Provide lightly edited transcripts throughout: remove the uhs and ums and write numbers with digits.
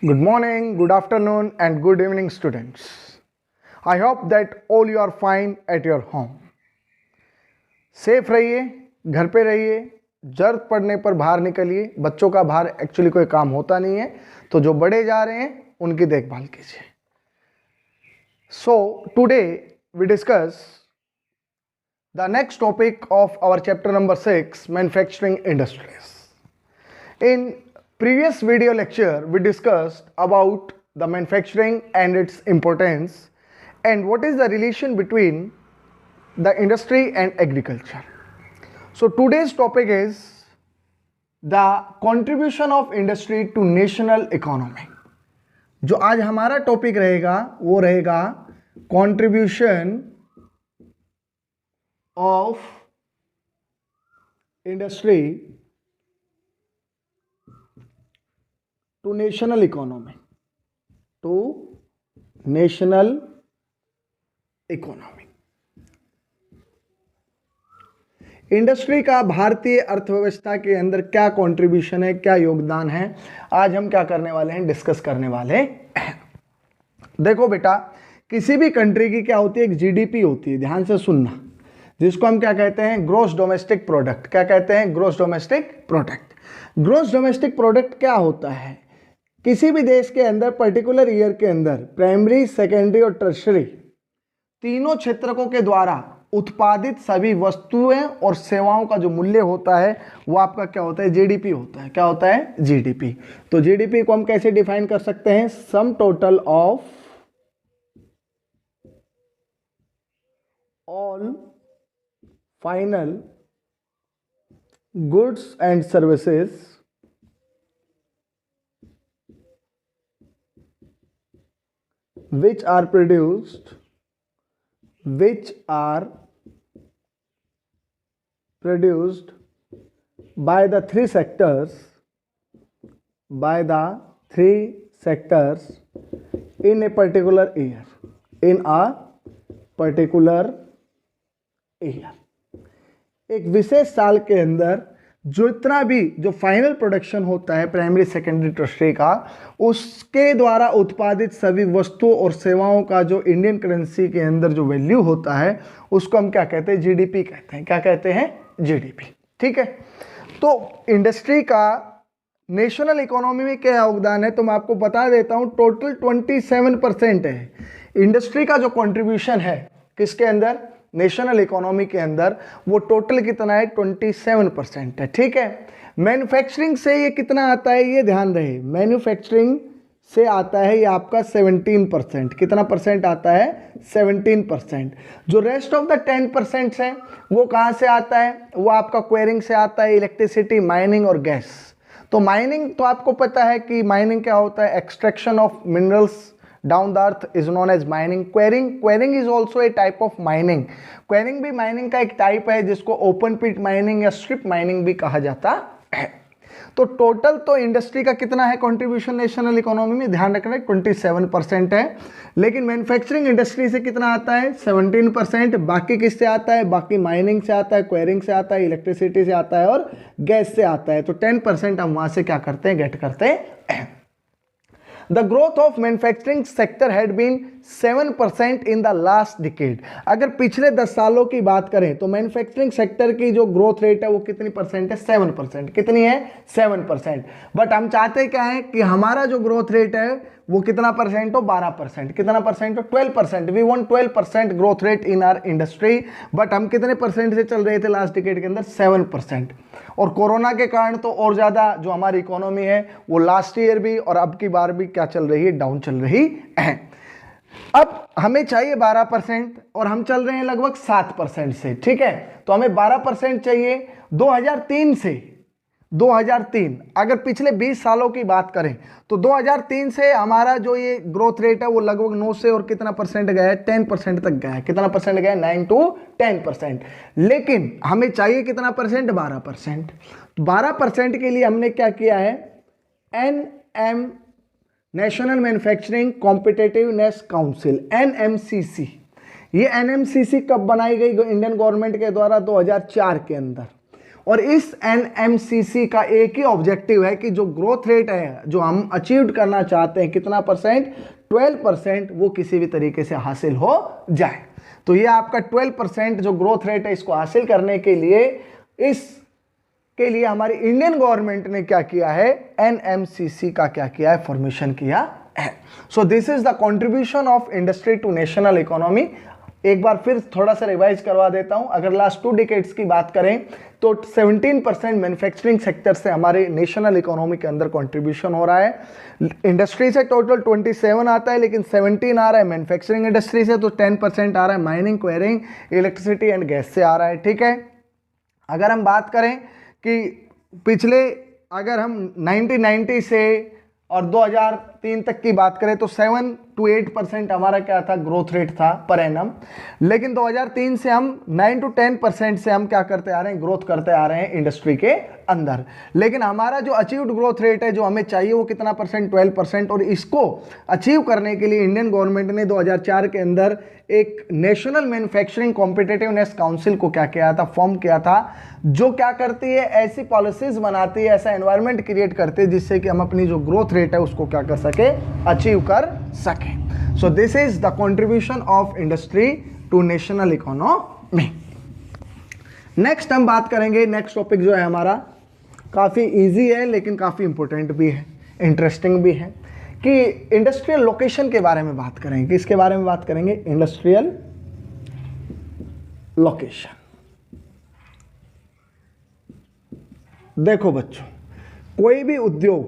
Good morning, good afternoon, and good evening, students. I hope that all you are fine at your home. Safe रहिए, घर पे रहिए, जरूरत पड़ने पर बाहर निकलिए. बच्चों का बाहर एक्चुअली कोई काम होता नहीं है, तो जो बड़े जा रहे हैं उनकी देखभाल कीजिए. So today we discuss the next topic of our chapter number 6, manufacturing industries. In previous video lecture, we discussed about the manufacturing and its importance and what is the relation between the industry and agriculture. So today's topic is the contribution of industry to national economy. जो आज हमारा topic रहेगा वो रहेगा contribution of industry to national economy. Industry का भारतीय अर्थव्यवस्था के अंदर क्या कंट्रीब्यूशन है, क्या योगदान है, आज हम क्या करने वाले हैं, डिस्कस करने वाले हैं. देखो बेटा, किसी भी कंट्री की क्या होती है, एक जीडीपी होती है. ध्यान से सुनना, जिसको हम क्या कहते हैं, ग्रॉस डोमेस्टिक प्रोडक्ट. क्या कहते हैं, gross domestic product. Gross domestic product क्या होता है, किसी भी देश के अंदर पर्टिकुलर ईयर के अंदर प्राइमरी, सेकेंडरी और टर्शरी तीनों क्षेत्रकों के द्वारा उत्पादित सभी वस्तुएं और सेवाओं का जो मूल्य होता है वो आपका क्या होता है, जीडीपी होता है. क्या होता है, जीडीपी. तो जीडीपी को हम कैसे डिफाइन कर सकते हैं, sum total of all final goods and services which are produced by the three sectors in a particular year. एक विशेष साल के अंदर जितना भी जो फाइनल प्रोडक्शन होता है प्राइमरी, सेकेंडरी, टर्शरी का, उसके द्वारा उत्पादित सभी वस्तुओं और सेवाओं का जो इंडियन करेंसी के अंदर जो वैल्यू होता है उसको हम क्या कहते हैं, जीडीपी कहते हैं. क्या कहते हैं, जीडीपी. ठीक है. तो इंडस्ट्री का नेशनल इकोनॉमी में क्या योगदान है तो मैं आपको बता देता हूं. टोटल 27% है इंडस्ट्री का जो कंट्रीब्यूशन है. किसके अंदर, नेशनल इकोनॉमी के अंदर. वो टोटल कितना है, 27% है. ठीक है. मैन्युफैक्चरिंग से ये कितना आता है, ये ध्यान रहे, मैन्युफैक्चरिंग से आता है ये आपका 17%. कितना परसेंट आता है, 17%. जो रेस्ट ऑफ द 10% है वो कहाँ से आता है, वो आपका क्वेरिंग से आता है, इलेक्ट्रिसिटी, माइनिंग और गैस. तो माइनिंग तो आपको पता है कि माइनिंग क्या होता है, extraction of minerals down the earth is known as mining. Quarrying is also a type of mining. Quarrying भी mining का एक टाइप है जिसको ओपन पिट माइनिंग या स्ट्रिप माइनिंग भी कहा जाता है. तो टोटल तो इंडस्ट्री का कितना है कंट्रीब्यूशन नेशनल इकोनॉमी में, ध्यान रखना 27% है. लेकिन मैन्युफैक्चरिंग इंडस्ट्री से कितना आता है, 17%. बाकी किससे आता है, बाकी माइनिंग से आता है, क्वेरिंग से आता है, इलेक्ट्रिसिटी से आता है और गैस से आता है. तो 10% हम वहां से क्या करते हैं, गेट करते हैं. The growth of manufacturing sector had been 7% in the last decade. अगर पिछले 10 सालों की बात करें तो मैन्युफैक्चरिंग सेक्टर की जो ग्रोथ रेट है वो कितनी परसेंट है, 7%. कितनी है, 7%. बट हम चाहते क्या है कि हमारा जो ग्रोथ रेट है वो कितना परसेंट हो, 12%. कितना परसेंट हो, 12%. We want 12% growth rate in our industry. But हम कितने परसेंट से चल रहे थे लास्ट डिकेड के अंदर, 7%. और कोरोना के कारण तो और ज़्यादा जो हमारी इकोनॉमी है वो लास्ट ईयर भी और अब की बार भी क्या चल रही है, डाउन चल रही है. अब हमें चाहिए 12% और हम चल रहे हैं लगभग 7% से. ठीक है. तो हमें 12% चाहिए. 2003 अगर पिछले 20 सालों की बात करें तो 2003 से हमारा जो ये ग्रोथ रेट है वो लगभग 9 से और कितना परसेंट गया है, 10% तक गया है. कितना परसेंट गया है, 9 to 10%. लेकिन हमें चाहिए कितना परसेंट, 12%. 12% के लिए हमने क्या किया है, NM national manufacturing competitiveness council, NMCC. ये NMCC कब बनाई गई, इंडियन गवर्नमेंट के द्वारा 2004 के अंदर. और इस एनएमसीसी का एक ही ऑब्जेक्टिव है कि जो ग्रोथ रेट है जो हम अचीव करना चाहते हैं, कितना परसेंट, 12%, वो किसी भी तरीके से हासिल हो जाए। तो ये आपका 12% जो ग्रोथ रेट है, इसको हासिल करने के लिए हमारी इंडियन गवर्नमेंट ने क्या किया है, एनएमसीसी का क्या किया है, फॉर्मेशन किया है। So this is the contribution of industry to national economy. एक बार फिर थोड़ा सा रिवाइज करवा देता हूं। अगर लास्ट 2 डिकेड्स की बात करें तो 17% मैन्युफैक्चरिंग सेक्टर से हमारे नेशनल इकोनॉमी के अंदर कंट्रीब्यूशन हो रहा है। इंडस्ट्री से टोटल 27 आता है, लेकिन 17 आ रहा है मैन्युफैक्चरिंग इंडस्ट्री से, तो 10% आ रहा है mining, quarrying, electricity and gas से आ रहा है। ठीक है, अगर हम बात करें कि पिछले, अगर हम 1990 से और 2003 तक की बात करें तो 7 to 8% हमारा क्या था, ग्रोथ रेट था पर एनम। लेकिन 2003 से हम 9 to 10% से हम क्या करते आ रहे हैं, ग्रोथ करते आ रहे हैं इंडस्ट्री के अंदर। लेकिन हमारा जो अचीव्ड ग्रोथ रेट है जो हमें चाहिए वो कितना परसेंट, 12%। और इसको अचीव करने के लिए इंडियन गवर्नमेंट ने 2004 के अंदर एक नेशनल मैन्युफैक्चरिंग कॉम्पिटिटिवनेस काउंसिल को क्या किया था, फॉर्म किया था, जो क्या करती है, ऐसी पॉलिसीज बनाती है, ऐसा एनवायरनमेंट क्रिएट करती है जिससे कि हम अपनी जो ग्रोथ रेट है उसको क्या कर सके, अचीव कर सके। So this is the contribution of industry to national economy. Next हम बात करेंगे, नेक्स्ट टॉपिक जो है हमारा काफ़ी इजी है लेकिन काफ़ी इंपॉर्टेंट भी है, इंटरेस्टिंग भी है, कि इंडस्ट्रियल लोकेशन के बारे में बात करेंगे। किसके बारे में बात करेंगे, इंडस्ट्रियल लोकेशन। देखो बच्चों, कोई भी उद्योग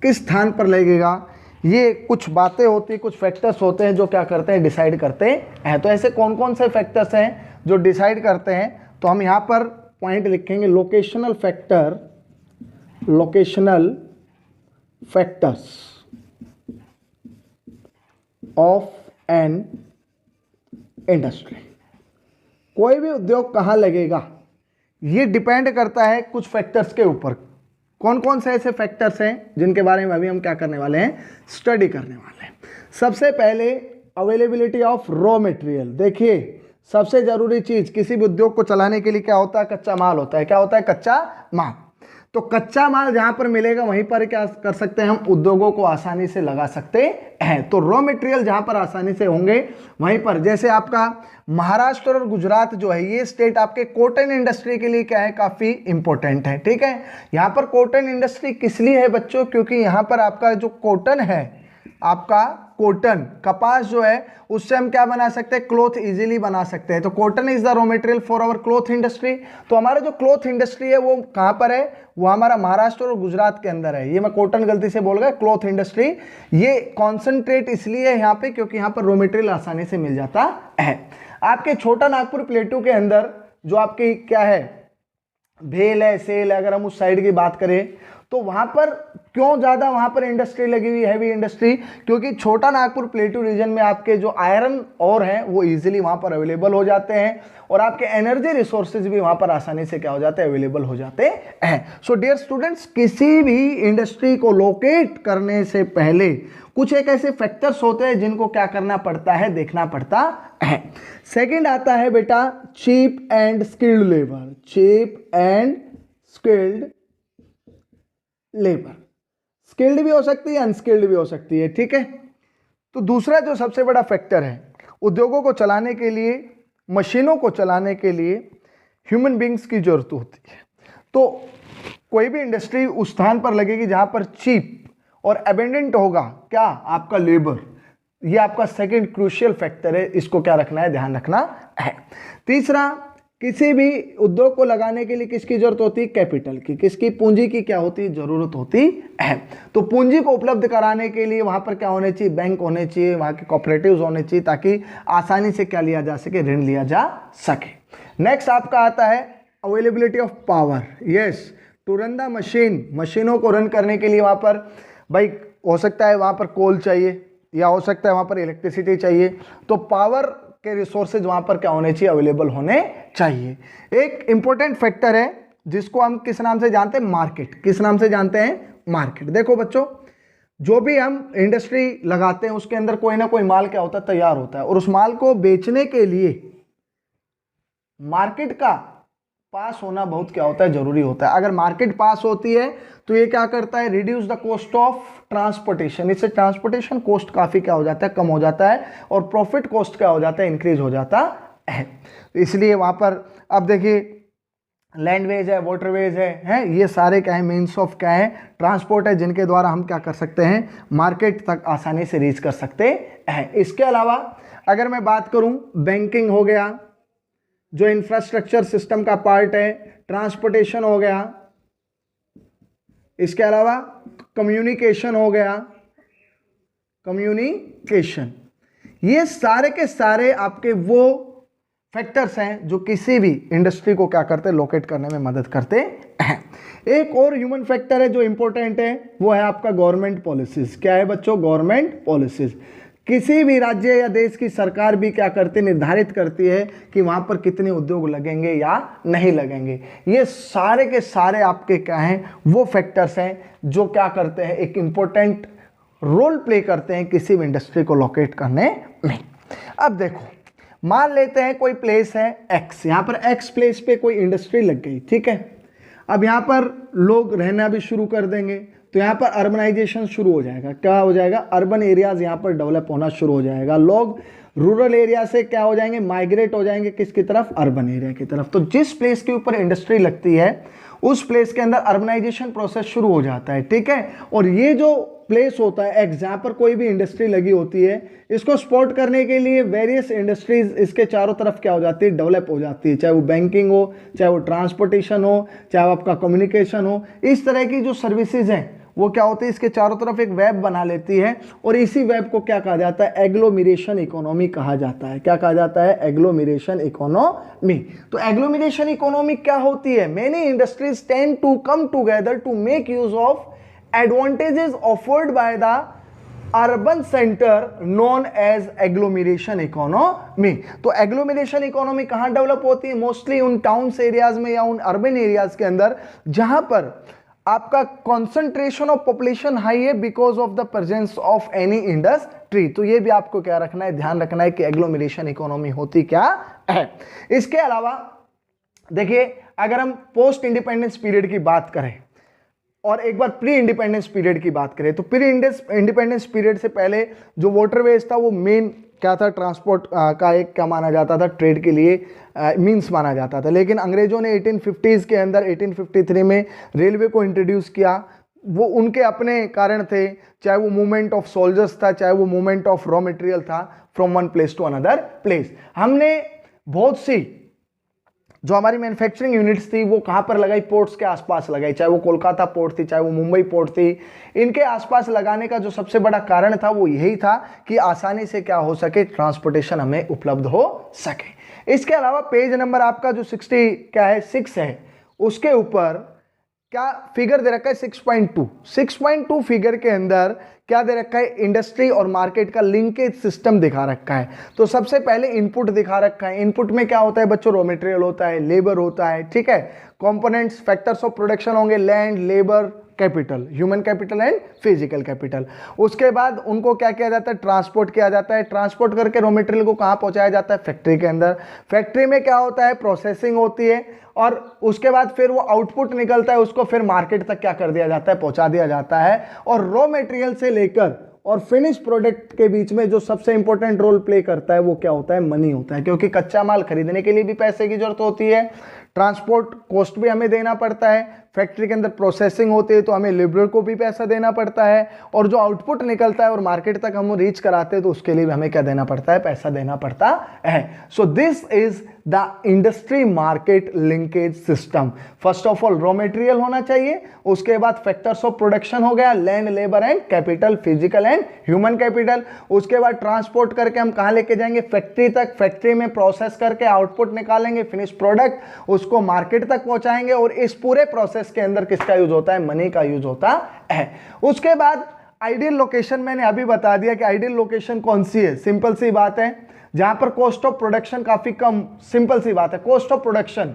किस स्थान पर लगेगा, ये कुछ बातें होती हैं, कुछ फैक्टर्स होते हैं जो क्या करते हैं, डिसाइड करते हैं। तो ऐसे कौन कौन से फैक्टर्स हैं जो डिसाइड करते हैं, तो हम यहाँ पर पॉइंट लिखेंगे, locational factor, locational factors of an industry. कोई भी उद्योग कहाँ लगेगा ये डिपेंड करता है कुछ फैक्टर्स के ऊपर। कौन कौन से ऐसे फैक्टर्स हैं जिनके बारे में अभी हम क्या करने वाले हैं, स्टडी करने वाले हैं। सबसे पहले अवेलेबिलिटी ऑफ रॉ मटेरियल। देखिए, सबसे जरूरी चीज किसी भी उद्योग को चलाने के लिए क्या होता है, कच्चा माल होता है। क्या होता है, कच्चा माल। तो कच्चा माल जहां पर मिलेगा वहीं पर क्या कर सकते हैं, हम उद्योगों को आसानी से लगा सकते हैं। तो रॉ मटेरियल जहां पर आसानी से होंगे वहीं पर, जैसे आपका महाराष्ट्र और गुजरात जो है, ये स्टेट आपके कॉटन इंडस्ट्री के लिए क्या है, काफी इंपॉर्टेंट है। ठीक है, यहां पर कॉटन इंडस्ट्री किस लिए है बच्चों, क्योंकि यहां पर आपका जो कॉटन है, आपका कॉटन कपास जो है, उससे हम क्या बना सकते हैं, क्लॉथ इजीली बना सकते हैं। तो cotton is the raw material for our cloth industry. तो हमारा जो क्लॉथ इंडस्ट्री है वो कहां पर है, वो हमारा महाराष्ट्र और गुजरात के अंदर है। ये मैं कॉटन गलती से बोल गया, क्लॉथ इंडस्ट्री। ये कॉन्सेंट्रेट इसलिए है यहाँ पे क्योंकि यहाँ पर रॉ मटेरियल आसानी से मिल जाता है। आपके छोटा नागपुर प्लेटू के अंदर जो आपकी क्या है, भेल है, सेल है, अगर हम उस साइड की बात करें तो वहां पर क्यों ज्यादा वहां पर इंडस्ट्री लगी हुई, हैवी इंडस्ट्री, क्योंकि छोटा नागपुर प्लेटू रीजन में आपके जो आयरन और हैं वो इजीली वहां पर अवेलेबल हो जाते हैं, और आपके एनर्जी रिसोर्सेज भी वहां पर आसानी से क्या हो जाते हैं, अवेलेबल हो जाते हैं। सो डियर स्टूडेंट्स, किसी भी इंडस्ट्री को लोकेट करने से पहले कुछ एक ऐसे फैक्टर्स होते हैं जिनको क्या करना पड़ता है, देखना पड़ता है। सेकेंड आता है बेटा cheap and skilled labour. Cheap and skilled labour, skilled भी हो सकती है, अनस्किल्ड भी हो सकती है। ठीक है, तो दूसरा जो सबसे बड़ा फैक्टर है, उद्योगों को चलाने के लिए, मशीनों को चलाने के लिए ह्यूमन बींग्स की जरूरत होती है। तो कोई भी इंडस्ट्री उस स्थान पर लगेगी जहां पर चीप और एबेंडेंट होगा क्या, आपका लेबर। ये आपका सेकंड क्रूशियल फैक्टर है, इसको क्या रखना है, ध्यान रखना है। तीसरा, किसी भी उद्योग को लगाने के लिए किसकी जरूरत होती है, कैपिटल की, किसकी, पूंजी की क्या होती है, जरूरत होती है। तो पूंजी को उपलब्ध कराने के लिए वहां पर क्या होने चाहिए, बैंक होने चाहिए, वहां के कोऑपरेटिव्स होने चाहिए, ताकि आसानी से क्या लिया जा सके, ऋण लिया जा सके। नेक्स्ट आपका आता है availability of power. Yes, to run the machine, मशीनों को रन करने के लिए वहां पर भाई हो सकता है वहां पर कोल चाहिए, या हो सकता है वहां पर इलेक्ट्रिसिटी चाहिए। तो पावर के रिसोर्सेज वहां पर क्या होने चाहिए, अवेलेबल होने चाहिए। एक इंपॉर्टेंट फैक्टर है जिसको हम किस नाम से जानते हैं, मार्केट। किस नाम से जानते हैं, मार्केट। देखो बच्चों, जो भी हम इंडस्ट्री लगाते हैं उसके अंदर कोई ना कोई माल क्या होता है, तैयार होता है, और उस माल को बेचने के लिए मार्केट का पास होना बहुत क्या होता है, जरूरी होता है। अगर मार्केट पास होती है तो ये क्या करता है, reduce the cost of transportation, इससे ट्रांसपोर्टेशन कॉस्ट काफी क्या हो जाता है, कम हो जाता है, और प्रॉफिट कॉस्ट क्या हो जाता है, इंक्रीज हो जाता है। तो इसलिए वहां पर अब देखिए लैंडवेज है, वाटरवेज है, ये सारे क्या है, मीन्स ऑफ क्या है, ट्रांसपोर्ट है, जिनके द्वारा हम क्या कर सकते हैं, मार्केट तक आसानी से रीच कर सकते हैं। इसके अलावा अगर मैं बात करूं, बैंकिंग हो गया, जो इंफ्रास्ट्रक्चर सिस्टम का पार्ट है, ट्रांसपोर्टेशन हो गया, इसके अलावा कम्युनिकेशन हो गया, कम्युनिकेशन, ये सारे के सारे आपके वो फैक्टर्स हैं जो किसी भी इंडस्ट्री को क्या करते हैं, लोकेट करने में मदद करते हैं। एक और ह्यूमन फैक्टर है जो इंपॉर्टेंट है, वो है आपका गवर्नमेंट पॉलिसीज। क्या है बच्चों, गवर्नमेंट पॉलिसीज। किसी भी राज्य या देश की सरकार भी क्या करती है, निर्धारित करती है कि वहां पर कितने उद्योग लगेंगे या नहीं लगेंगे। ये सारे के सारे आपके क्या हैं, वो फैक्टर्स हैं जो क्या करते हैं, एक इंपॉर्टेंट रोल प्ले करते हैं किसी भी इंडस्ट्री को लोकेट करने में। अब देखो, मान लेते हैं कोई प्लेस है एक्स, यहां पर एक्स प्लेस पे कोई इंडस्ट्री लग गई, ठीक है। अब यहां पर लोग रहना भी शुरू कर देंगे, तो यहाँ पर अर्बनाइजेशन शुरू हो जाएगा। क्या हो जाएगा, अर्बन एरियाज यहाँ पर डेवलप होना शुरू हो जाएगा। लोग रूरल एरिया से क्या हो जाएंगे, माइग्रेट हो जाएंगे किसकी तरफ, अर्बन एरिया की तरफ। तो जिस प्लेस के ऊपर इंडस्ट्री लगती है उस प्लेस के अंदर अर्बनाइजेशन प्रोसेस शुरू हो जाता है, ठीक है। और ये जो प्लेस होता है एक्स, जहाँ पर कोई भी इंडस्ट्री लगी होती है, इसको सपोर्ट करने के लिए वेरियस इंडस्ट्रीज इसके चारों तरफ क्या हो जाती है, डेवलप हो जाती है। चाहे वो बैंकिंग हो, चाहे वो ट्रांसपोर्टेशन हो, चाहे वो आपका कम्युनिकेशन हो, इस तरह की जो सर्विसेज हैं वो क्या होती है, इसके चारों तरफ एक वेब बना लेती है। और इसी वेब को क्या कहा जाता है, एग्लोमरेशन इकोनॉमी कहा जाता है। क्या कहा जाता है, एग्लोमरेशन इकोनॉमी। तो एग्लोमरेशन इकोनॉमी क्या होती है, many industries tend to come together to make use of advantages offered by the urban centre known as agglomeration economy. तो एग्लोमरेशन इकोनॉमी कहां डेवलप होती है, मोस्टली उन टाउन्स एरियाज में या उन अर्बन एरियाज के अंदर जहां पर आपका कॉन्सेंट्रेशन ऑफ पॉपुलेशन हाई है because of the presence of any industry. तो ये भी आपको क्या रखना है, ध्यान रखना है कि एग्लोमरेशन इकोनॉमी होती क्या है। इसके अलावा देखिए, अगर हम पोस्ट इंडिपेंडेंस पीरियड की बात करें और एक बार प्री इंडिपेंडेंस पीरियड की बात करें, तो प्री इंडिपेंडेंस पीरियड से पहले जो वाटरवेज था वो मेन क्या था, ट्रांसपोर्ट का एक क्या माना जाता था, ट्रेड के लिए मींस माना जाता था। लेकिन अंग्रेजों ने 1850s के अंदर 1853 में रेलवे को इंट्रोड्यूस किया। वो उनके अपने कारण थे, चाहे वो मूवमेंट ऑफ सोल्जर्स था, चाहे वो मूवमेंट ऑफ रॉ मटेरियल था from one place to another place. हमने बहुत सी जो हमारी मैन्युफैक्चरिंग यूनिट्स थी वो कहाँ पर लगाई, पोर्ट्स के आसपास लगाई। चाहे वो कोलकाता पोर्ट थी, चाहे वो मुंबई पोर्ट थी, इनके आसपास लगाने का जो सबसे बड़ा कारण था वो यही था कि आसानी से क्या हो सके, ट्रांसपोर्टेशन हमें उपलब्ध हो सके। इसके अलावा पेज नंबर आपका जो 60 क्या है 6 है, उसके ऊपर क्या फिगर दे रखा है 6.2 फिगर के अंदर क्या दे रखा है, इंडस्ट्री और मार्केट का लिंकेज सिस्टम दिखा रखा है। तो सबसे पहले इनपुट दिखा रखा है। इनपुट में क्या होता है बच्चों, रॉ मटेरियल होता है, लेबर होता है, ठीक है। कंपोनेंट्स, फैक्टर्स ऑफ प्रोडक्शन होंगे, land, labour, capital, human capital and physical capital. उसके बाद उनको क्या किया जाता है, ट्रांसपोर्ट किया जाता है। ट्रांसपोर्ट करके रॉ मटेरियल को कहाँ पहुंचाया जाता है, फैक्ट्री के अंदर। फैक्ट्री में क्या होता है, प्रोसेसिंग होती है और उसके बाद फिर वो आउटपुट निकलता है, उसको फिर मार्केट तक क्या कर दिया जाता है, पहुंचा दिया जाता है। और रॉ मटेरियल से लेकर और फिनिश प्रोडक्ट के बीच में जो सबसे इंपॉर्टेंट रोल प्ले करता है वो क्या होता है, मनी होता है। क्योंकि कच्चा माल खरीदने के लिए भी पैसे की जरूरत होती है, ट्रांसपोर्ट कॉस्ट भी हमें देना पड़ता है, फैक्ट्री के अंदर प्रोसेसिंग होती है तो हमें लेबर को भी पैसा देना पड़ता है, और जो आउटपुट निकलता है और मार्केट तक हम रीच कराते हैं तो उसके लिए भी हमें क्या देना पड़ता है, पैसा देना पड़ता है। So this is the industry market linkage system. First of all raw material होना चाहिए, उसके बाद फैक्टर्स ऑफ प्रोडक्शन हो गया, land, labour and capital, physical and human capital. उसके बाद ट्रांसपोर्ट करके हम कहां लेके जाएंगे, फैक्ट्री तक, फैक्ट्री में प्रोसेस करके आउटपुट निकालेंगे, फिनिश प्रोडक्ट उसको मार्केट तक पहुंचाएंगे। और इस पूरे प्रोसेस के अंदर किसका यूज होता है, मनी का यूज होता है। उसके बाद आइडियल लोकेशन, मैंने अभी बता दिया कि आइडियल लोकेशन कौन सी है, सिंपल सी बात है, जहां पर कॉस्ट ऑफ प्रोडक्शन काफी कम, सिंपल सी बात है, कॉस्ट ऑफ प्रोडक्शन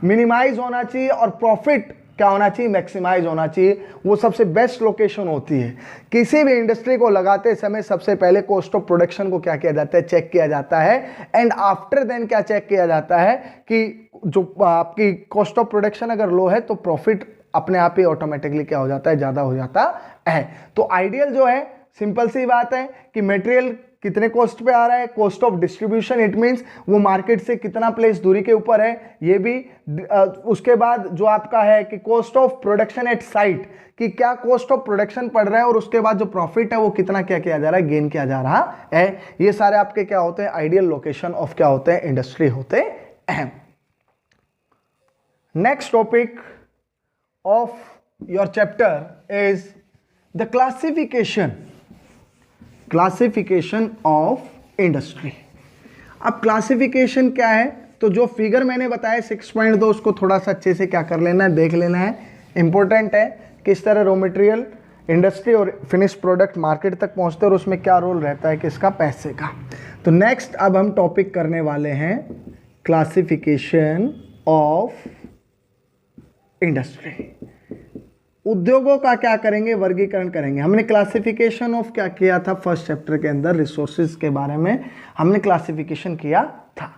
मिनिमाइज होना चाहिए और प्रॉफिट क्या होना चाहिए, मैक्सिमाइज होना चाहिए, वो सबसे बेस्ट लोकेशन होती है। किसी भी इंडस्ट्री को लगाते समय सबसे पहले कॉस्ट ऑफ प्रोडक्शन को क्या किया जाता है, चेक किया जाता है, एंड आफ्टर देन क्या चेक किया जाता है कि जो आपकी कॉस्ट ऑफ प्रोडक्शन अगर लो है तो प्रॉफिट अपने आप ही ऑटोमेटिकली क्या हो जाता है, ज्यादा हो जाता है। तो आइडियल जो है, सिंपल सी बात है कि मटेरियल कितने कॉस्ट पे आ रहा है, cost of distribution, it means वो मार्केट से कितना प्लेस दूरी के ऊपर है, ये भी। उसके बाद जो आपका है कि cost of production at site, कि क्या कॉस्ट ऑफ प्रोडक्शन पड़ रहा है, और उसके बाद जो प्रॉफिट है वो कितना क्या किया जा रहा है, गेन किया जा रहा है। ये सारे आपके क्या होते हैं, आइडियल लोकेशन ऑफ क्या होते हैं, इंडस्ट्री होते हैं। Next topic of your chapter is the classification of industry. अब क्लासिफिकेशन क्या है, तो जो फिगर मैंने बताया 6.2 उसको थोड़ा सा अच्छे से क्या कर लेना है, देख लेना है, इंपॉर्टेंट है। किस तरह रॉ मटेरियल, इंडस्ट्री और फिनिश प्रोडक्ट मार्केट तक पहुंचते हैं और उसमें क्या रोल रहता है किसका, पैसे का। तो नेक्स्ट अब हम टॉपिक करने वाले हैं क्लासिफिकेशन ऑफ इंडस्ट्री। उद्योगों का क्या करेंगे, वर्गीकरण करेंगे। हमने क्लासिफिकेशन ऑफ क्या किया था फर्स्ट चैप्टर के अंदर, रिसोर्सेज के बारे में हमने क्लासिफिकेशन किया था।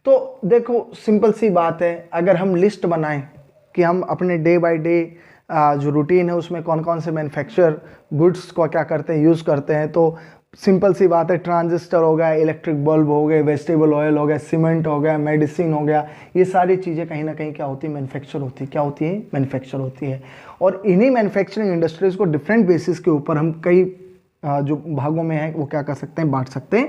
तो देखो सिंपल सी बात है, अगर हम लिस्ट बनाएं कि हम अपने डे बाय डे जो रूटीन है उसमें कौन कौन से मैन्युफैक्चर गुड्स को क्या करते हैं, यूज़ करते हैं, तो सिंपल सी बात है, ट्रांजिस्टर हो गया, इलेक्ट्रिक बल्ब हो गए, वेजिटेबल ऑयल हो गया, सीमेंट हो गया, मेडिसिन हो गया, ये सारी चीज़ें कहीं ना कहीं क्या होती है, मैन्युफैक्चर होती है। क्या होती है, मैन्युफैक्चर होती है। और इन्हीं मैन्युफैक्चरिंग इंडस्ट्रीज़ को डिफरेंट बेसिस के ऊपर हम कई जो भागों में है वो क्या कर सकते हैं, बांट सकते हैं।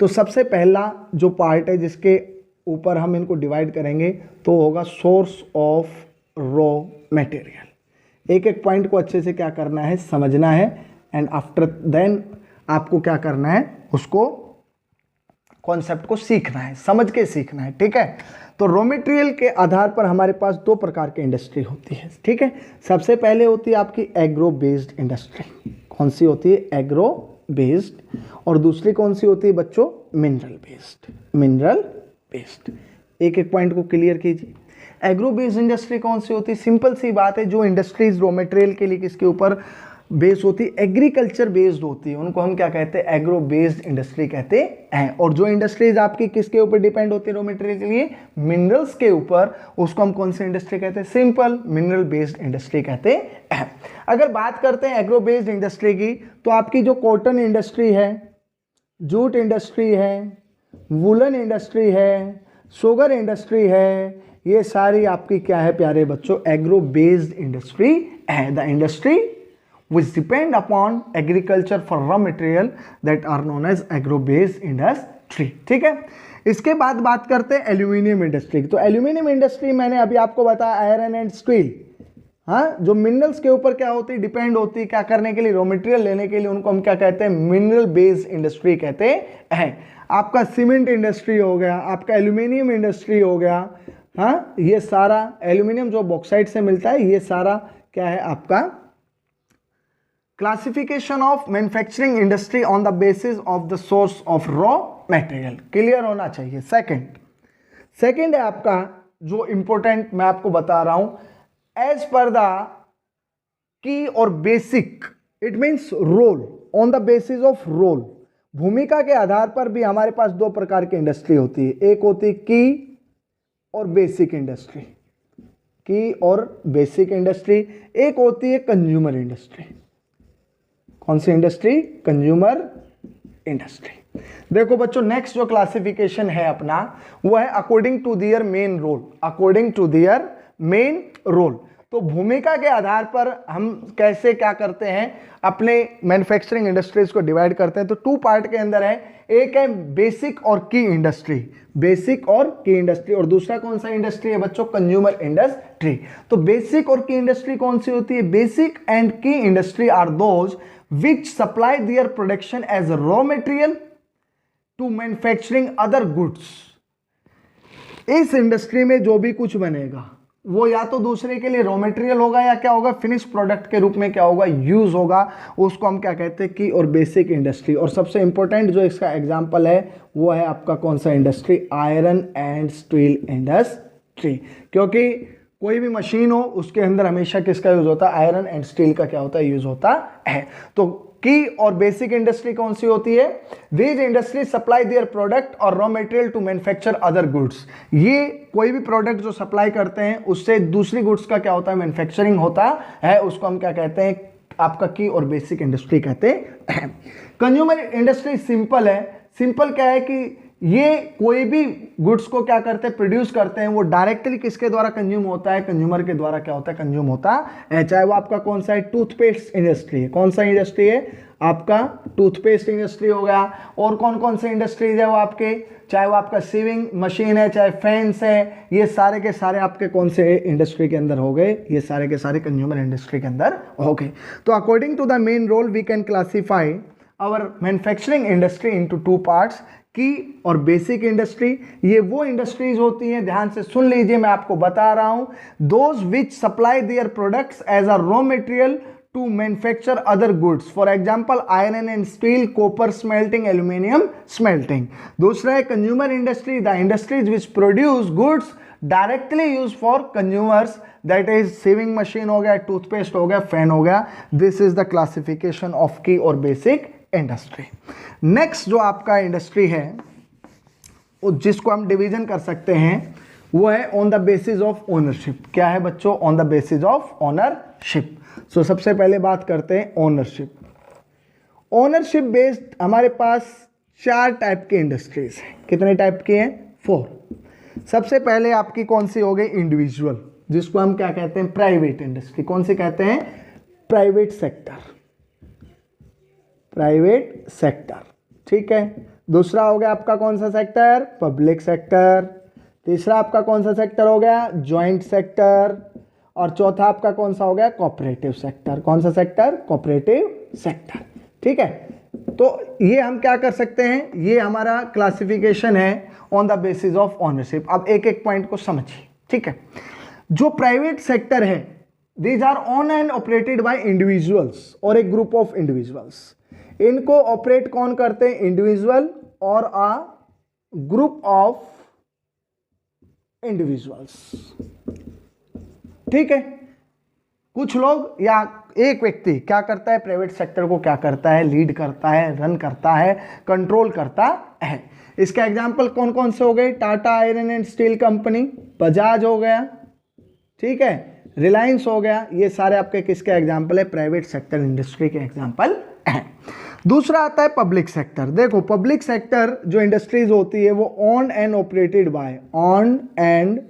तो सबसे पहला जो पार्ट है जिसके ऊपर हम इनको डिवाइड करेंगे तो होगा सोर्स ऑफ रॉ मटेरियल। एक एक पॉइंट को अच्छे से क्या करना है, समझना है, एंड आफ्टर देन आपको क्या करना है, उसको कॉन्सेप्ट को सीखना है, समझ के सीखना है, ठीक है। तो रॉ मटेरियल के आधार पर हमारे पास दो प्रकार की इंडस्ट्री होती है, ठीक है। सबसे पहले होती है आपकी एग्रो बेस्ड इंडस्ट्री। कौन सी होती है, एग्रो बेस्ड। और दूसरी कौन सी होती है बच्चों, मिनरल बेस्ड। एक एक पॉइंट को क्लियर कीजिए। एग्रो बेस्ड इंडस्ट्री कौन सी होती है, सिंपल सी बात है, जो इंडस्ट्रीज रॉ मटेरियल के लिए किसके ऊपर बेस होती है, एग्रीकल्चर बेस्ड होती है, उनको हम क्या कहते हैं, एग्रो बेस्ड इंडस्ट्री कहते हैं। और जो इंडस्ट्रीज आपकी किसके ऊपर डिपेंड होती है रॉ मटेरियल के लिए, मिनरल्स के ऊपर, उसको हम कौन सी इंडस्ट्री कहते हैं, सिंपल मिनरल बेस्ड इंडस्ट्री कहते हैं। अगर बात करते हैं एग्रो बेस्ड इंडस्ट्री की, तो आपकी जो कॉटन इंडस्ट्री है, जूट इंडस्ट्री है, वुलन इंडस्ट्री है, शुगर इंडस्ट्री है, ये सारी आपकी क्या है प्यारे बच्चों, एग्रो बेस्ड इंडस्ट्री है। The industry which depend upon agriculture for raw material that are known as agro based industry, ठीक है। इसके बाद बात करते हैं एल्यूमिनियम इंडस्ट्री की। तो एल्यूमिनियम इंडस्ट्री मैंने अभी आपको बताया, आयरन एंड स्टील, हाँ, जो मिनरल्स के ऊपर क्या होती है, डिपेंड होती है, क्या करने के लिए, रॉ मटेरियल लेने के लिए, उनको हम क्या कहते हैं, मिनरल बेस्ड इंडस्ट्री कहते हैं। आपका सीमेंट इंडस्ट्री हो गया, आपका एल्यूमिनियम इंडस्ट्री हो गया, हाँ, ये सारा एल्यूमिनियम जो बॉक्साइट से मिलता है, ये सारा क्या है आपका classification of manufacturing industry on the basis of the source of raw material. Clear होना चाहिए। सेकंड है आपका जो इंपॉर्टेंट मैं आपको बता रहा हूं, एज पर द की और basic, it means role, on the basis of role, भूमिका के आधार पर भी हमारे पास दो प्रकार की इंडस्ट्री होती है। एक होती है की और बेसिक इंडस्ट्री, की और बेसिक इंडस्ट्री। एक होती है कंज्यूमर इंडस्ट्री। कौन सी इंडस्ट्री, कंज्यूमर इंडस्ट्री। देखो बच्चों, नेक्स्ट जो क्लासिफिकेशन है अपना वो है according to their main role, according to their main role. तो भूमिका के आधार पर हम कैसे क्या करते हैं, अपने मैन्युफैक्चरिंग इंडस्ट्रीज को डिवाइड करते हैं। तो टू पार्ट के अंदर है, एक है बेसिक और की इंडस्ट्री, बेसिक और की इंडस्ट्री, और दूसरा कौन सा इंडस्ट्री है बच्चों, कंज्यूमर इंडस्ट्री। तो बेसिक और की इंडस्ट्री कौन सी होती है, basic and key industry are those which supply their production as a raw material to manufacturing other goods। इस इंडस्ट्री में जो भी कुछ बनेगा वो या तो दूसरे के लिए रॉ मटेरियल होगा या क्या होगा, फिनिश प्रोडक्ट के रूप में क्या होगा, यूज होगा। उसको हम क्या कहते हैं, की और बेसिक इंडस्ट्री। और सबसे इंपॉर्टेंट जो इसका एग्जांपल है वो है आपका कौन सा industry, iron and steel industry. क्योंकि कोई भी मशीन हो उसके अंदर हमेशा किसका यूज होता है, आयरन एंड स्टील का क्या होता है, यूज होता है। तो की और बेसिक इंडस्ट्री कौन सी होती है, these industry supply their product और raw material to manufacture other goods. ये कोई भी प्रोडक्ट जो सप्लाई करते हैं उससे दूसरी गुड्स का क्या होता है, मैन्युफैक्चरिंग होता है, उसको हम क्या कहते हैं, आपका की और बेसिक इंडस्ट्री कहते हैं। कंज्यूमर इंडस्ट्री सिंपल है, सिंपल क्या है कि ये कोई भी गुड्स को क्या करते हैं, प्रोड्यूस करते हैं, वो डायरेक्टली किसके द्वारा कंज्यूम होता है, कंज्यूमर के द्वारा क्या होता है, कंज्यूम होता है। चाहे वो आपका कौन सा है, टूथपेस्ट इंडस्ट्री है, कौन सा इंडस्ट्री है आपका, टूथपेस्ट इंडस्ट्री हो गया। और कौन कौन से इंडस्ट्रीज है वो आपके, चाहे वो आपका सीविंग मशीन है, चाहे फैंस है, ये सारे के सारे आपके कौन से इंडस्ट्री के अंदर हो गए, ये सारे के सारे कंज्यूमर इंडस्ट्री के अंदर हो गए। तो according to the main role we can classify our manufacturing industry into two parts, key और बेसिक इंडस्ट्री। ये वो इंडस्ट्रीज होती हैं, ध्यान से सुन लीजिए मैं आपको बता रहा हूं, those which supply their products as a raw material to manufacture other goods, for example iron and steel, copper smelting, aluminium smelting. दूसरा है consumer industry, the industries which produce goods directly use for consumers, that is sewing machine हो गया, toothpaste हो गया, fan हो गया। This is the classification of key और basic industry. Next जो आपका इंडस्ट्री है वो जिसको हम डिवीजन कर सकते हैं वो है on the basis of ownership. क्या है बच्चों, on the basis of ownership. So सबसे पहले बात करते हैं ओनरशिप। ओनरशिप बेस्ड हमारे पास 4 टाइप की इंडस्ट्रीज हैं। कितने टाइप की हैं, 4। सबसे पहले आपकी कौन सी हो गई, इंडिविजुअल, जिसको हम क्या कहते हैं, प्राइवेट इंडस्ट्री। कौन सी कहते हैं, प्राइवेट सेक्टर, प्राइवेट सेक्टर, ठीक है। दूसरा हो गया आपका कौन सा सेक्टर, पब्लिक सेक्टर। तीसरा आपका कौन सा सेक्टर हो गया, जॉइंट सेक्टर। और चौथा आपका कौन सा हो गया, कोऑपरेटिव सेक्टर। कौन सा सेक्टर, कोऑपरेटिव सेक्टर, ठीक है। तो ये हम क्या कर सकते हैं, ये हमारा क्लासिफिकेशन है on the basis of ownership. अब एक एक पॉइंट को समझिए, ठीक है। जो प्राइवेट सेक्टर है, these are own and operated bye individuals और एक ग्रुप ऑफ इंडिविजुअल्स। इनको ऑपरेट कौन करते हैं, इंडिविजुअल और अ ग्रुप ऑफ इंडिविजुअल्स, ठीक है। कुछ लोग या एक व्यक्ति क्या करता है, प्राइवेट सेक्टर को क्या करता है, लीड करता है, रन करता है, कंट्रोल करता है। इसका एग्जांपल कौन कौन से हो गए, Tata iron and steel company, Bajaj हो गया, ठीक है, रिलायंस हो गया। ये सारे आपके किसके एग्जांपल है, प्राइवेट सेक्टर इंडस्ट्री के एग्जांपल है। दूसरा आता है पब्लिक सेक्टर। देखो पब्लिक सेक्टर जो इंडस्ट्रीज होती है वो own and operated bye, on and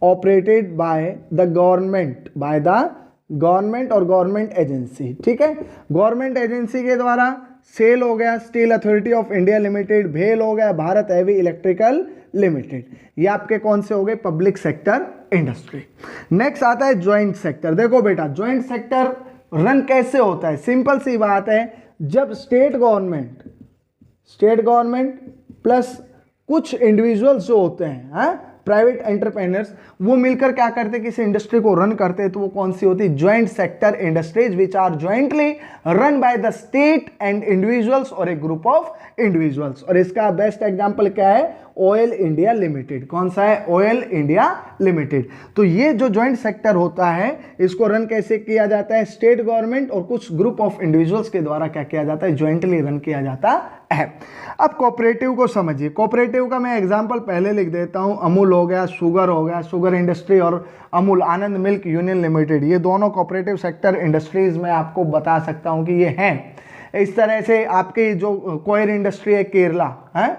operated by the government, by the government और गवर्नमेंट एजेंसी, ठीक है। गवर्नमेंट एजेंसी के द्वारा सेल हो गया, steel authority of India limited, भेल हो गया, भारत हैवी इलेक्ट्रिकल लिमिटेड। ये आपके कौन से हो गए, पब्लिक सेक्टर इंडस्ट्री। नेक्स्ट आता है ज्वाइंट सेक्टर। देखो बेटा ज्वाइंट सेक्टर रन कैसे होता है, सिंपल सी बात है, जब स्टेट गवर्नमेंट प्लस कुछ इंडिविजुअल्स जो होते हैं, प्राइवेट एंटरप्रेन्योर्स, वो मिलकर क्या करते हैं, किसी इंडस्ट्री को रन करते हैं, तो वो कौन सी होती है, joint sector industries which are jointly run by the state and individuals और ए ग्रुप ऑफ इंडिविजुअल्स। और इसका बेस्ट एग्जांपल क्या है, ऑयल इंडिया लिमिटेड। कौन सा है, ऑयल इंडिया लिमिटेड। तो ये जो ज्वाइंट सेक्टर होता है इसको रन कैसे किया जाता है, स्टेट गवर्नमेंट और कुछ ग्रुप ऑफ इंडिविजुअल्स के द्वारा क्या किया जाता है, ज्वाइंटली रन किया जाता है। अब कोऑपरेटिव को समझिए। कोऑपरेटिव का मैं एग्जांपल पहले लिख देता हूं, अमूल हो गया, शुगर इंडस्ट्री और अमूल आनंद मिल्क यूनियन लिमिटेड, ये दोनों कोऑपरेटिव सेक्टर इंडस्ट्रीज में आपको बता सकता हूं कि ये हैं। इस तरह से आपकी जो कोयर इंडस्ट्री है केरला, है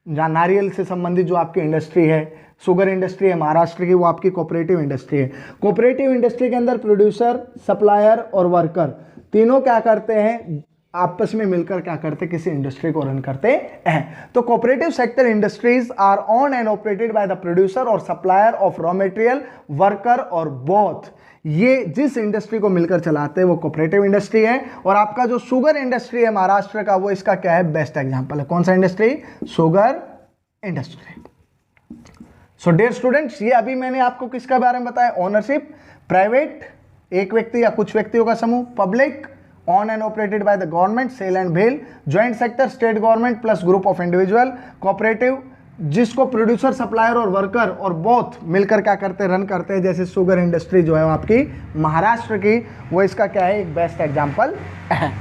जहाँ नारियल से संबंधित जो आपकी इंडस्ट्री है, शुगर इंडस्ट्री है महाराष्ट्र की, वो आपकी कोऑपरेटिव इंडस्ट्री है। कोऑपरेटिव इंडस्ट्री के अंदर प्रोड्यूसर, सप्लायर और वर्कर तीनों क्या करते हैं, आपस में मिलकर क्या करते हैं, किसी इंडस्ट्री को रन करते हैं। तो cooperative sector industries are own and operated by the producer और supplier of raw material, worker और बोथ। ये जिस इंडस्ट्री को मिलकर चलाते हैं वो कोऑपरेटिव इंडस्ट्री है। और आपका जो शुगर इंडस्ट्री है महाराष्ट्र का, वो इसका क्या है, बेस्ट एग्जांपल है। कौन सा industry, sugar industry. So dear students, ये अभी मैंने आपको किसका बारे में बताया, ओनरशिप, प्राइवेट एक व्यक्ति या कुछ व्यक्तियों का समूह, public owned and operated by the government, sale and bail, joint sector, state government plus group of individual, cooperative जिसको प्रोड्यूसर, सप्लायर और वर्कर और बोथ मिलकर क्या करते हैं, रन करते हैं। जैसे शुगर इंडस्ट्री जो है वो आपकी महाराष्ट्र की, वो इसका क्या है, एक बेस्ट एग्जांपल है।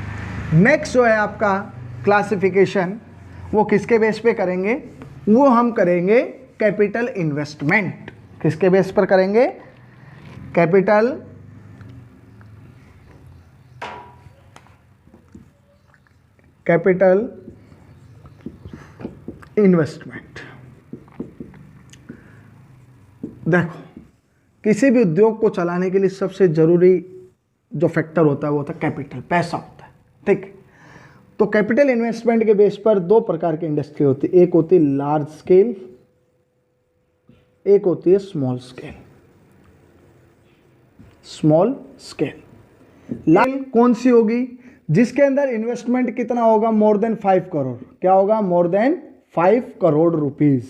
नेक्स्ट जो है आपका क्लासिफिकेशन, वो किसके बेस पे करेंगे, वो हम करेंगे कैपिटल इन्वेस्टमेंट। किसके बेस पर करेंगे, कैपिटल इन्वेस्टमेंट। देखो, किसी भी उद्योग को चलाने के लिए सबसे जरूरी जो फैक्टर होता है वो होता है कैपिटल, पैसा होता है, ठीक। तो कैपिटल इन्वेस्टमेंट के बेस पर दो प्रकार की इंडस्ट्री होती है, एक होती है लार्ज स्केल, एक होती है small scale. Small scale large कौन सी होगी, जिसके अंदर इन्वेस्टमेंट कितना होगा, मोर देन 5 करोड़। क्या होगा, मोर देन 5 करोड़ रुपीज।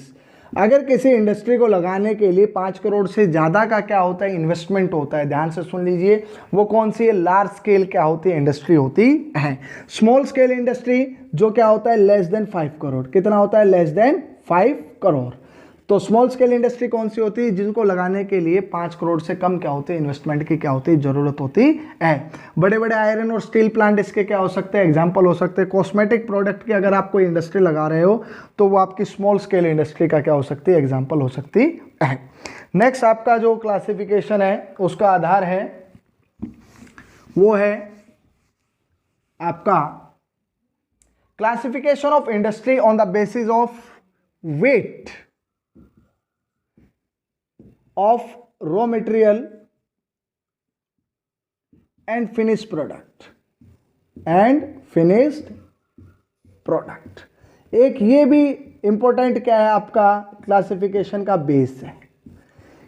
अगर किसी इंडस्ट्री को लगाने के लिए 5 करोड़ से ज़्यादा का क्या होता है, इन्वेस्टमेंट होता है। ध्यान से सुन लीजिए, वो कौन सी है, लार्ज स्केल क्या होती है, इंडस्ट्री होती है। स्मॉल स्केल इंडस्ट्री जो क्या होता है, लेस देन 5 करोड़। कितना होता है, लेस देन 5 करोड़। तो स्मॉल स्केल इंडस्ट्री कौन सी होती है, जिनको लगाने के लिए 5 करोड़ से कम क्या होती है, इन्वेस्टमेंट की क्या होती है, जरूरत होती है। बड़े बड़े आयरन और स्टील प्लांट इसके क्या हो सकते हैं, एग्जांपल हो सकते हैं। कॉस्मेटिक प्रोडक्ट की अगर आप कोई इंडस्ट्री लगा रहे हो तो वो आपकी स्मॉल स्केल इंडस्ट्री का क्या हो सकती है, एग्जाम्पल हो सकती है। नेक्स्ट आपका जो क्लासिफिकेशन है उसका आधार है, वो है आपका classification of industry on the basis of weight of raw material and finished product एक ये भी इंपॉर्टेंट क्या है आपका क्लासिफिकेशन का बेस है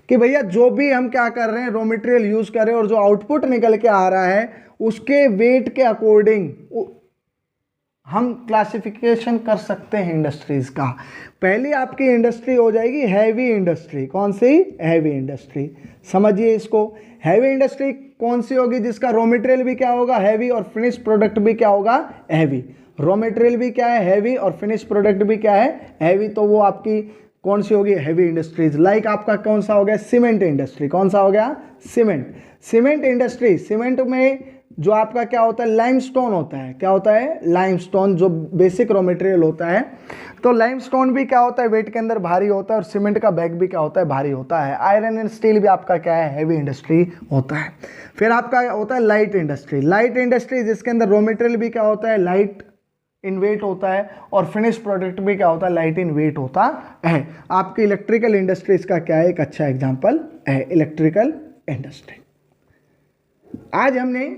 कि भैया जो भी हम क्या कर रहे हैं, रॉ मटेरियल यूज कर रहे हैं और जो आउटपुट निकल के आ रहा है उसके वेट के अकॉर्डिंग हम क्लासिफिकेशन कर सकते हैं इंडस्ट्रीज का। पहली आपकी इंडस्ट्री हो जाएगी हैवी इंडस्ट्री। कौन सी, हैवी इंडस्ट्री। समझिए इसको, हैवी इंडस्ट्री कौन सी होगी, जिसका रॉ मटेरियल भी क्या होगा, हैवी, और फिनिश प्रोडक्ट भी क्या होगा, हैवी। रॉ मटेरियल भी क्या है, हैवी, और फिनिश प्रोडक्ट भी क्या है, हैवी। तो वो आपकी कौन सी होगी, हैवी इंडस्ट्रीज। लाइक आपका कौन सा हो गया, सीमेंट इंडस्ट्री। कौन सा हो गया, सीमेंट इंडस्ट्री। सीमेंट में जो आपका क्या होता है, लाइमस्टोन होता है। क्या होता है, लाइमस्टोन, जो बेसिक रॉ मटेरियल होता है। तो लाइमस्टोन भी क्या होता है, वेट के अंदर भारी होता है, और सीमेंट का बैग भी क्या होता है, भारी होता है। आयरन एंड स्टील भी आपका क्या है, हैवी इंडस्ट्री होता है। फिर आपका होता है लाइट इंडस्ट्री। लाइट इंडस्ट्री जिसके अंदर रॉ मटेरियल भी क्या होता है, लाइट इन वेट होता है, और फिनिश प्रोडक्ट भी क्या होता है, लाइट इन वेट होता है। आपकी इलेक्ट्रिकल इंडस्ट्रीज का क्या है, एक अच्छा एग्जाम्पल है इलेक्ट्रिकल इंडस्ट्री। आज हमने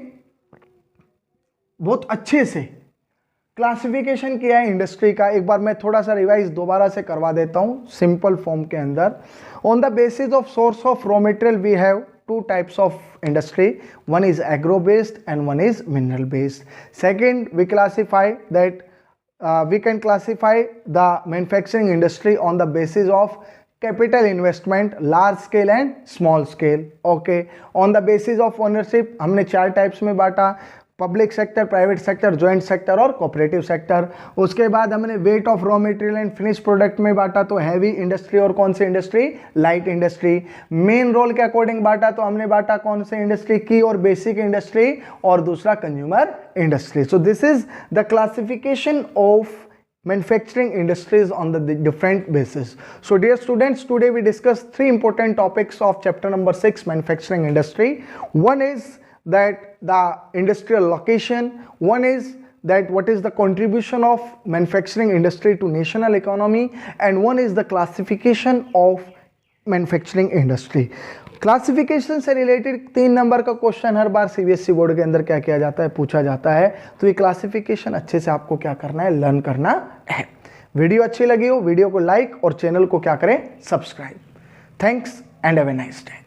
बहुत अच्छे से क्लासिफिकेशन किया है इंडस्ट्री का। एक बार मैं थोड़ा सा रिवाइज दोबारा से करवा देता हूं सिंपल फॉर्म के अंदर। On the basis of source of raw material we have two types of industry, one is agro based and one is mineral based. Second, we classify that we can classify the manufacturing industry on the basis of capital investment, large scale and small scale. Okay, on the basis of ownership हमने 4 types में बांटा, public sector, private sector, joint sector और cooperative sector. उसके बाद हमने weight of raw material and finish product में बांटा, तो हैवी इंडस्ट्री और कौन सी industry, light industry. Main role के अकॉर्डिंग बांटा, तो हमने बांटा कौन सी इंडस्ट्री, की और बेसिक इंडस्ट्री, और दूसरा consumer industry. So this is the classification of manufacturing industries on the different basis. So dear students, today we discussed 3 important topics of chapter number 6, manufacturing industry. One is that the industrial location, one is that what is the contribution of manufacturing industry to national economy, and one is the classification of manufacturing industry. Classification से related 3 number का question हर बार CBSE board के अंदर क्या किया जाता है, पूछा जाता है। तो ये क्लासिफिकेशन अच्छे से आपको क्या करना है, लर्न करना है। वीडियो अच्छी लगी हो, वीडियो को लाइक और चैनल को क्या करें, subscribe. Thanks and have a nice day.